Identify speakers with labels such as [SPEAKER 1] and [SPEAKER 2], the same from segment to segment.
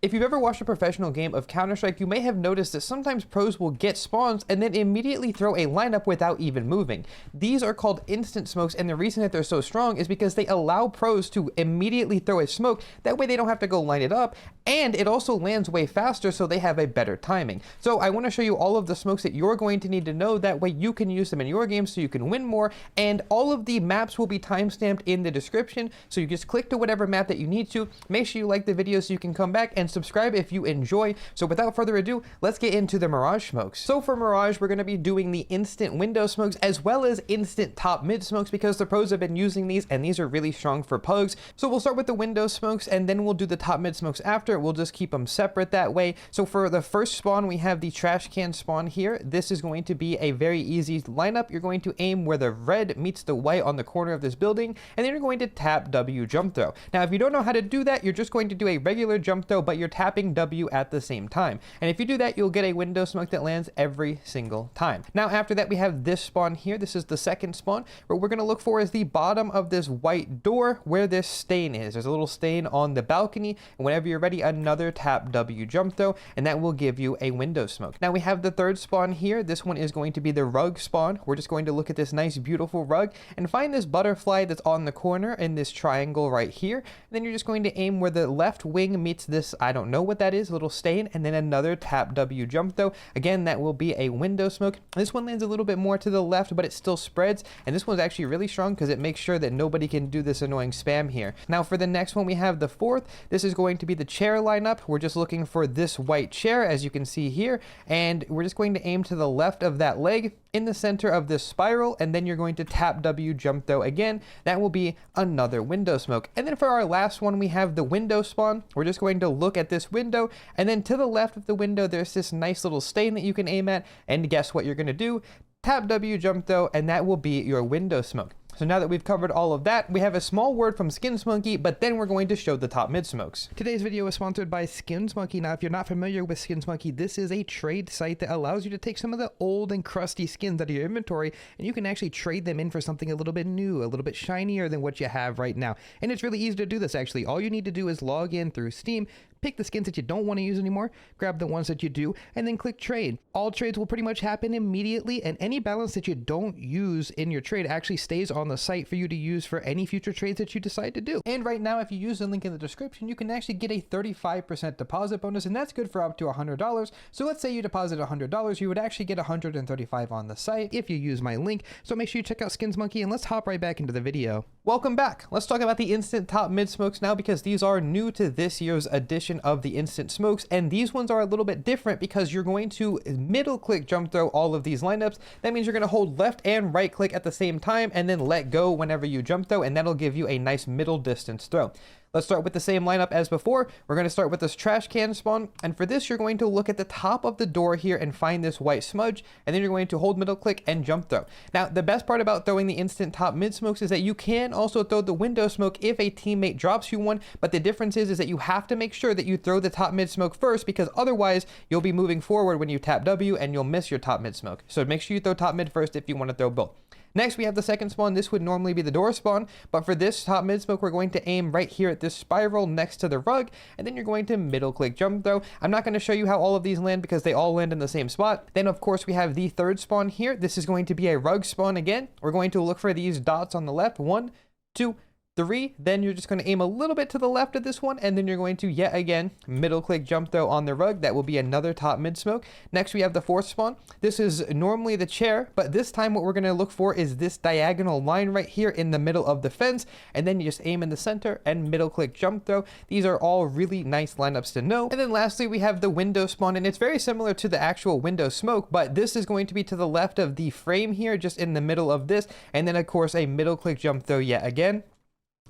[SPEAKER 1] If you've ever watched a professional game of Counter-Strike, you may have noticed that sometimes pros will get spawns and then immediately throw a lineup without even moving. These are called instant smokes, and the reason that they're so strong is because they allow pros to immediately throw a smoke. That way they don't have to go line it up, and it also lands way faster, so they have a better timing. So I want to show you all of the smokes that you're going to need to know. That way you can use them in your game so you can win more, and all of the maps will be timestamped in the description, so you just click to whatever map that you need to. Make sure you like the video so you can come back and subscribe if you enjoy. So without further ado, let's get into the Mirage smokes. So for Mirage, we're going to be doing the instant window smokes as well as instant top mid smokes because the pros have been using these and these are really strong for pugs. So we'll start with the window smokes and then we'll do the top mid smokes after. We'll just keep them separate that way. So for the first spawn, we have the trash can spawn here. This is going to be a very easy lineup. You're going to aim where the red meets the white on the corner of this building, and then you're going to tap W jump throw. Now, if you don't know how to do that, you're just going to do a regular jump throw, but you're tapping W at the same time. And if you do that, you'll get a window smoke that lands every single time. Now, after that, we have this spawn here. This is the second spawn. What we're going to look for is the bottom of this white door where this stain is. There's a little stain on the balcony. And whenever you're ready, another tap W jump throw, and that will give you a window smoke. Now, we have the third spawn here. This one is going to be the rug spawn. We're just going to look at this nice, beautiful rug and find this butterfly that's on the corner in this triangle right here. And then you're just going to aim where the left wing meets this, I don't know what that is, a little stain, and then another tap W jump throw. Again, that will be a window smoke. This one lands a little bit more to the left, but it still spreads. And this one's actually really strong because it makes sure that nobody can do this annoying spam here. Now for the next one, we have the fourth. This is going to be the chair lineup. We're just looking for this white chair, as you can see here. And we're just going to aim to the left of that leg in the center of this spiral, and then you're going to tap W jump throw again. That will be another window smoke. And then for our last one, we have the window spawn. We're just going to look at this window, and then to the left of the window, there's this nice little stain that you can aim at, and guess what you're going to do? Tap W jump throw, and that will be your window smoke. So now that we've covered all of that, we have a small word from SkinsMonkey, but then we're going to show the top mid smokes. Today's video is sponsored by SkinsMonkey. Now, if you're not familiar with SkinsMonkey, this is a trade site that allows you to take some of the old and crusty skins out of your inventory, and you can actually trade them in for something a little bit new, a little bit shinier than what you have right now. And it's really easy to do this, actually. All you need to do is log in through Steam, pick the skins that you don't want to use anymore, grab the ones that you do, and then click trade. All trades will pretty much happen immediately, and any balance that you don't use in your trade actually stays on the site for you to use for any future trades that you decide to do. And right now, if you use the link in the description, you can actually get a 35% deposit bonus, and that's good for up to $100. So let's say you deposit $100, you would actually get $135 on the site if you use my link. So make sure you check out SkinsMonkey, and let's hop right back into the video. Welcome back. Let's talk about the instant top mid smokes now, because these are new to this year's edition of the instant smokes, and these ones are a little bit different because you're going to middle click jump throw all of these lineups. That means you're going to hold left and right click at the same time and then let go whenever you jump throw, and that'll give you a nice middle distance throw. Let's start with the same lineup as before. We're going to start with this trash can spawn, and for this you're going to look at the top of the door here and find this white smudge, and then you're going to hold middle click and jump throw. Now, the best part about throwing the instant top mid smokes is that you can also throw the window smoke if a teammate drops you one, but the difference is that you have to make sure that you throw the top mid smoke first, because otherwise you'll be moving forward when you tap W and you'll miss your top mid smoke. So make sure you throw top mid first if you want to throw both. Next, we have the second spawn. This would normally be the door spawn, but for this top mid smoke, we're going to aim right here at this spiral next to the rug, and then you're going to middle click jump throw. I'm not going to show you how all of these land because they all land in the same spot. Then, of course, we have the third spawn here. This is going to be a rug spawn again. We're going to look for these dots on the left. 1, 2, 3. Then you're just going to aim a little bit to the left of this one, and then you're going to yet again middle click jump throw on the rug. That will be another top mid smoke. Next, we have the fourth spawn. This is normally the chair, but this time what we're going to look for is this diagonal line right here in the middle of the fence, and then you just aim in the center and middle click jump throw. These are all really nice lineups to know. And then lastly, we have the window spawn, and it's very similar to the actual window smoke, but this is going to be to the left of the frame here, just in the middle of this, and then of course a middle click jump throw yet again.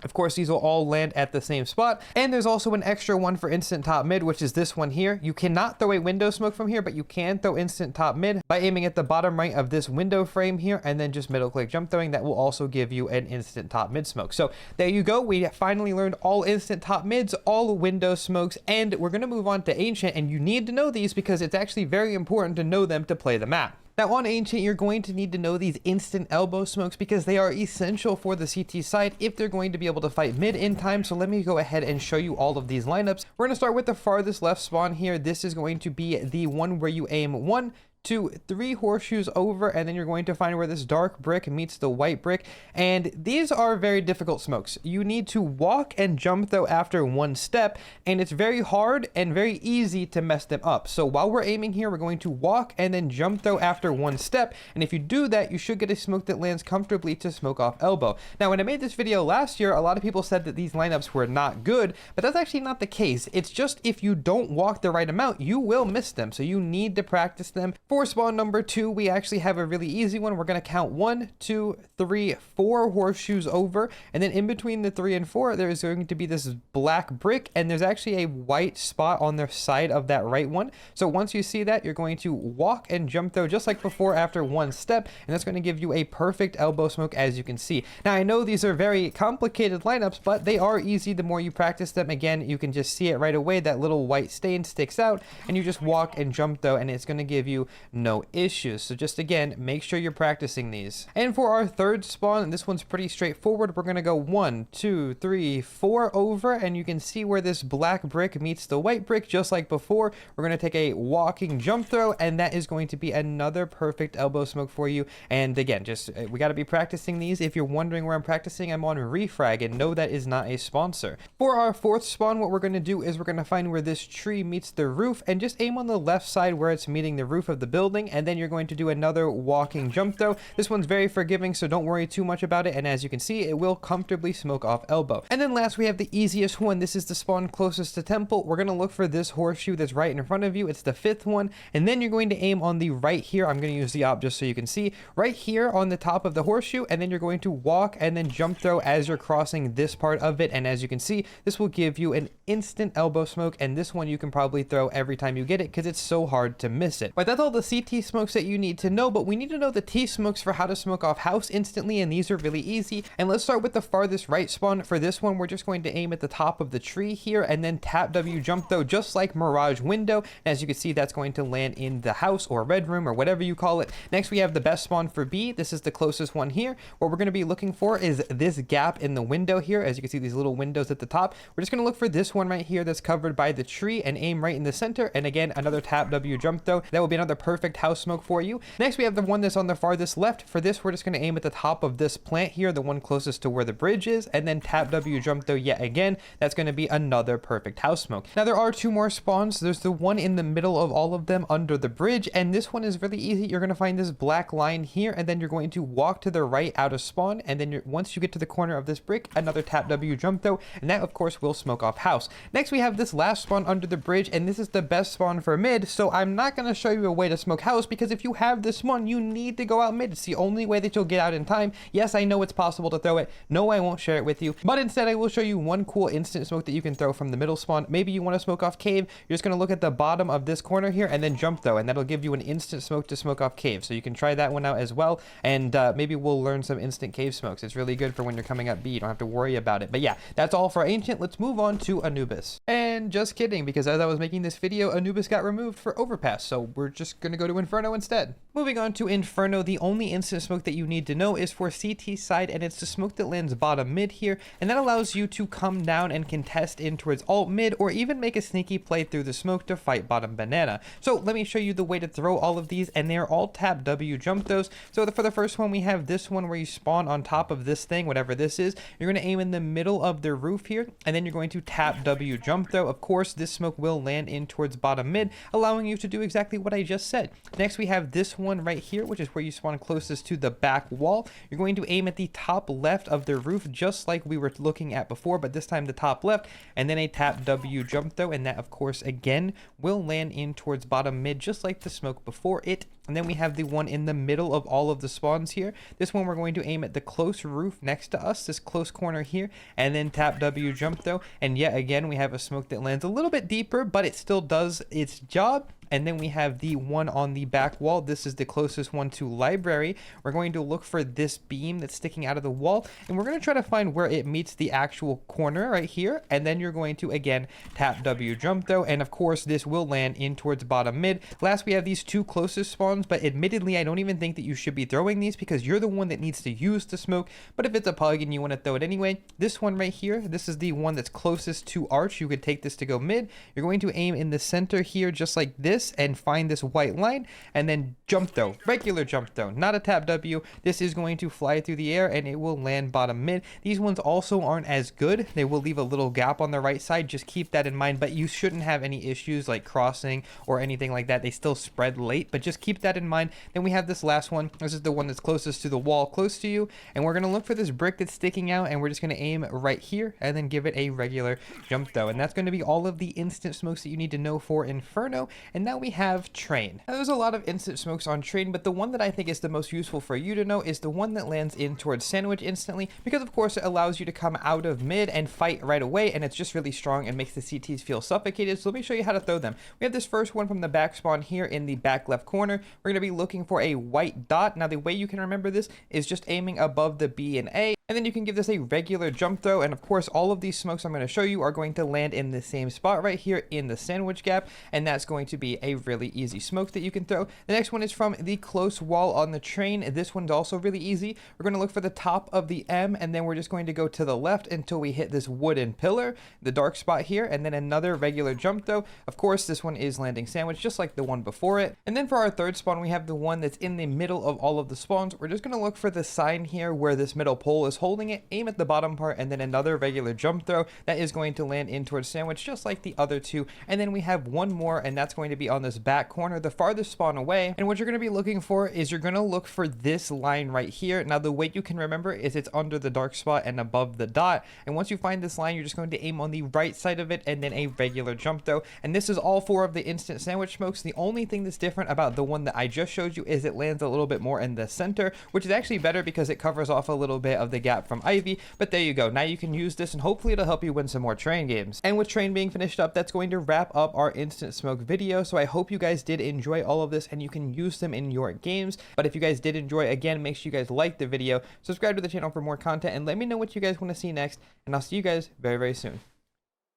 [SPEAKER 1] Of course, these will all land at the same spot. And there's also an extra one for instant top mid, which is this one here. You cannot throw a window smoke from here, but you can throw instant top mid by aiming at the bottom right of this window frame here and then just middle click jump throwing. That will also give you an instant top mid smoke. So there you go. We finally learned all instant top mids, all window smokes, and we're going to move on to ancient. And you need to know these because it's actually very important to know them to play the map. Now on Ancient, you're going to need to know these instant elbow smokes because they are essential for the CT side if they're going to be able to fight mid in time. So let me go ahead and show you all of these lineups. We're going to start with the farthest left spawn here. This is going to be the one where you aim 1, 2, 3 horseshoes over, and then you're going to find where this dark brick meets the white brick. And these are very difficult smokes. You need to walk and jump though after one step, and it's very hard and very easy to mess them up. So while we're aiming here, we're going to walk and then jump though after one step, and if you do that, you should get a smoke that lands comfortably to smoke off elbow. Now when I made this video last year, a lot of people said that these lineups were not good, but that's actually not the case. It's just if you don't walk the right amount, you will miss them, so you need to practice them. For spawn number 2, we actually have a really easy one. We're going to count 1, 2, 3, 4 horseshoes over, and then in between the 3 and 4, there's going to be this black brick, and there's actually a white spot on the side of that right one. So once you see that, you're going to walk and jump though, just like before, after one step, and that's going to give you a perfect elbow smoke, as you can see. Now, I know these are very complicated lineups, but they are easy the more you practice them. Again, you can just see it right away. That little white stain sticks out, and you just walk and jump though, and it's going to give you no issues. So just again, make sure you're practicing these. And for our third spawn, this one's pretty straightforward. We're going to go 1, 2, 3, 4 over, and you can see where this black brick meets the white brick, just like before. We're going to take a walking jump throw, and that is going to be another perfect elbow smoke for you. And again, just we got to be practicing these. If you're wondering where I'm practicing, I'm on Refrag, and no, that is not a sponsor. For our fourth spawn, what we're going to do is we're going to find where this tree meets the roof, and just aim on the left side where it's meeting the roof of the building, and then you're going to do another walking jump throw. This one's very forgiving, so don't worry too much about it, and as you can see, it will comfortably smoke off elbow. And then last, we have the easiest one. This is the spawn closest to temple. We're going to look for this horseshoe that's right in front of you. It's the 5th one, and then you're going to aim on the right here. I'm going to use the op just so you can see right here on the top of the horseshoe, and then you're going to walk and then jump throw as you're crossing this part of it, and as you can see, this will give you an instant elbow smoke, and this one you can probably throw every time you get it because it's so hard to miss it. But that's all the CT smokes that you need to know, but we need to know the T smokes for how to smoke off house instantly, and these are really easy. And let's start with the farthest right spawn. For this one, we're just going to aim at the top of the tree here and then tap W jump though, just like Mirage Window. And as you can see, that's going to land in the house or red room or whatever you call it. Next, we have the best spawn for B. This is the closest one here. What we're going to be looking for is this gap in the window here. As you can see, these little windows at the top. We're just going to look for this one right here that's covered by the tree and aim right in the center. And again, another tap W jump though. That will be another perfect house smoke for you. Next, we have the one that's on the farthest left. For this, we're just going to aim at the top of this plant here, the one closest to where the bridge is, and then tap W jump though yet again. That's going to be another perfect house smoke. Now, there are 2 more spawns. There's the one in the middle of all of them under the bridge, and this one is really easy. You're going to find this black line here, and then you're going to walk to the right out of spawn, and then once you get to the corner of this brick, another tap W jump though, and that of course will smoke off house. Next, we have this last spawn under the bridge, and this is the best spawn for mid, so I'm not going to show you a way to smoke house, because if you have this one, you need to go out mid. It's the only way that you'll get out in time. Yes, I know it's possible to throw it. No, I won't share it with you, but instead I will show you one cool instant smoke that you can throw from the middle spawn. Maybe you want to smoke off cave. You're just going to look at the bottom of this corner here and then jump though, and that'll give you an instant smoke to smoke off cave. So you can try that one out as well, and maybe we'll learn some instant cave smokes. It's really good for when you're coming up B. You don't have to worry about it. But yeah, that's all for Ancient. Let's move on to Anubis. And just kidding, because as I was making this video, Anubis got removed for overpass, so we're just going to go to Inferno instead. Moving on to Inferno, the only instant smoke that you need to know is for CT side, and it's the smoke that lands bottom mid here, and that allows you to come down and contest in towards alt mid, or even make a sneaky play through the smoke to fight bottom banana. So let me show you the way to throw all of these, and they're all tap W jump those. So for the first one, we have this one where you spawn on top of this thing, whatever this is. You're going to aim in the middle of the roof here, and then you're going to tap W jump though. Of course, this smoke will land in towards bottom mid, allowing you to do exactly what I just said. Next, we have this one right here, which is where you spawn closest to the back wall. You're going to aim at the top left of the roof, just like we were looking at before, but this time the top left, and then a tap W jump though, and that of course again will land in towards bottom mid, just like the smoke before it. And then we have the one in the middle of all of the spawns here. This one we're going to aim at the close roof next to us, this close corner here, and then tap W jump though, and yet again we have a smoke that lands a little bit deeper, but it still does its job. And then we have the one on the back wall. This is the closest one to library. We're going to look for this beam that's sticking out of the wall, and we're going to try to find where it meets the actual corner right here. And then you're going to again tap W jump though, and of course this will land in towards bottom mid. Last, we have these 2 closest spawns ones, but admittedly, I don't even think that you should be throwing these because you're the one that needs to use the smoke. But if it's a pug and you want to throw it anyway, this one right here, this is the one that's closest to arch. You could take this to go mid. You're going to aim in the center here just like this and find this white line and then jump throw, regular jump throw, not a tap W. This is going to fly through the air and it will land bottom mid. These ones also aren't as good. They will leave a little gap on the right side. Just keep that in mind, but you shouldn't have any issues like crossing or anything like that. They still spread late, but just keep that in mind. Then we have this last one. This is the one that's closest to the wall close to you, and we're going to look for this brick that's sticking out, and we're just going to aim right here and then give it a regular jump throw. And that's going to be all of the instant smokes that you need to know for Inferno. And now we have Train. Now there's a lot of instant smokes on Train, but the one that I think is the most useful for you to know is the one that lands in towards Sandwich instantly, because of course it allows you to come out of mid and fight right away, and it's just really strong and makes the CTs feel suffocated. So let me show you how to throw them. We have this first one from the back spawn here in the back left corner. We're going to be looking for a white dot. Now the way you can remember this is just aiming above the B and A, and then you can give this a regular jump throw. And of course all of these smokes I'm going to show you are going to land in the same spot right here in the sandwich gap, and that's going to be a really easy smoke that you can throw. The next one is from the close wall on the train. This one's also really easy. We're going to look for the top of the M, and then we're just going to go to the left until we hit this wooden pillar, the dark spot here, and then another regular jump throw. Of course this one is landing sandwich just like the one before it. And then for our third spawn, we have the one that's in the middle of all of the spawns. We're just going to look for the sign here where this middle pole is holding it, aim at the bottom part, and then another regular jump throw that is going to land in towards sandwich just like the other two. And then we have one more, and that's going to be on this back corner, the farthest spawn away. And what you're going to be looking for is you're going to look for this line right here. Now the way you can remember is it's under the dark spot and above the dot, and once you find this line, you're just going to aim on the right side of it and then a regular jump throw. And this is all four of the instant sandwich smokes. The only thing that's different about the one that I just showed you is it lands a little bit more in the center, which is actually better because it covers off a little bit of the gap from Ivy. But there you go. Now you can use this and hopefully it'll help you win some more Train games. And with Train being finished up, that's going to wrap up our instant smoke video. So I hope you guys did enjoy all of this and you can use them in your games. But if you guys did enjoy, again, make sure you guys like the video, subscribe to the channel for more content, and let me know what you guys want to see next. And I'll see you guys very, very soon.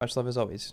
[SPEAKER 1] Much love as always.